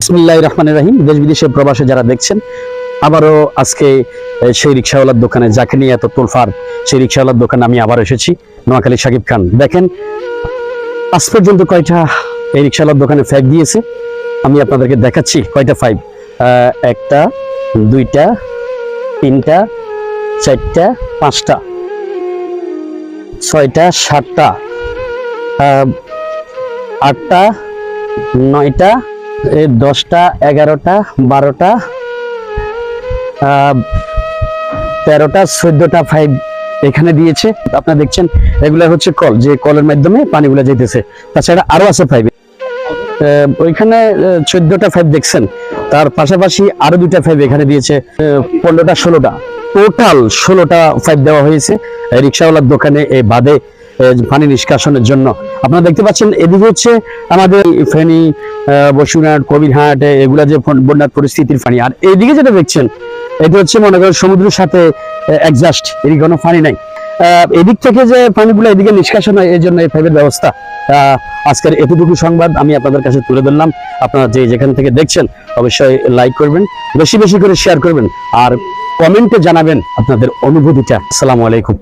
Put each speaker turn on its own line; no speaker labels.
বিসমিল্লাহির রহমানির রহিম। দেশ বিদেশে প্রবাসে যারা দেখছেন, আবারও আজকে সেই রিকশাওয়ালার দোকানে, যাকে নিয়ে এত তোলফার, সেই রিকশাওয়ালার দোকানে আমি আবার এসেছি। নোয়াখালী সাকিব খান, দেখেন আজ পর্যন্ত কয়টা এই রিকশাওয়ালার দোকানে ফ্যাগ দিয়েছে আমি আপনাদেরকে দেখাচ্ছি। কয়টা ফাইভ? একটা, দুইটা, তিনটা, চারটা, পাঁচটা, ছয়টা, সাতটা, আটটা, নয়টা, 10টা, 11টা, 12টা, 13টা, 14টা ফাইভ এখানে দিয়েছে। আপনারা দেখছেন এগুলা হচ্ছে কল, যে কলের মাধ্যমে পানিগুলা যেতেছে। তাছাড়া আরো আছে ফাইভ, ওইখানে 14টা ফাইভ দেখছেন। তার পাশাপাশি আরো 2টা ফাইভ এখানে দিয়েছে। 15টা, 16টা, টোটাল 16টা ফাইভ দেওয়া হয়েছে রিকশাওয়ালার দোকানে এই বাদে পানি নিষ্কাশনের জন্য। আপনারা দেখতে পাচ্ছেন এদিকে হচ্ছে আমাদের ফেনী, বসুরহাট, কবিরহাট, এগুলা যে বন্যার পরিস্থিতির পানি। আর এইদিকে যেটা দেখছেন এটা হচ্ছে মনে করেন সমুদ্রের সাথে অ্যাডজাস্ট, এর কোনো পানি নাই। এদিক থেকে যে পানিগুলো এদিকে নিষ্কাশন হয়, এই জন্য এই পাইপের ব্যবস্থা। আজকের এতটুকু সংবাদ আমি আপনাদের কাছে তুলে ধরলাম। আপনারা যে যেখান থেকে দেখছেন অবশ্যই লাইক করবেন, বেশি বেশি করে শেয়ার করবেন, আর কমেন্টে জানাবেন আপনাদের অনুভূতিটা। আসসালামু আলাইকুম।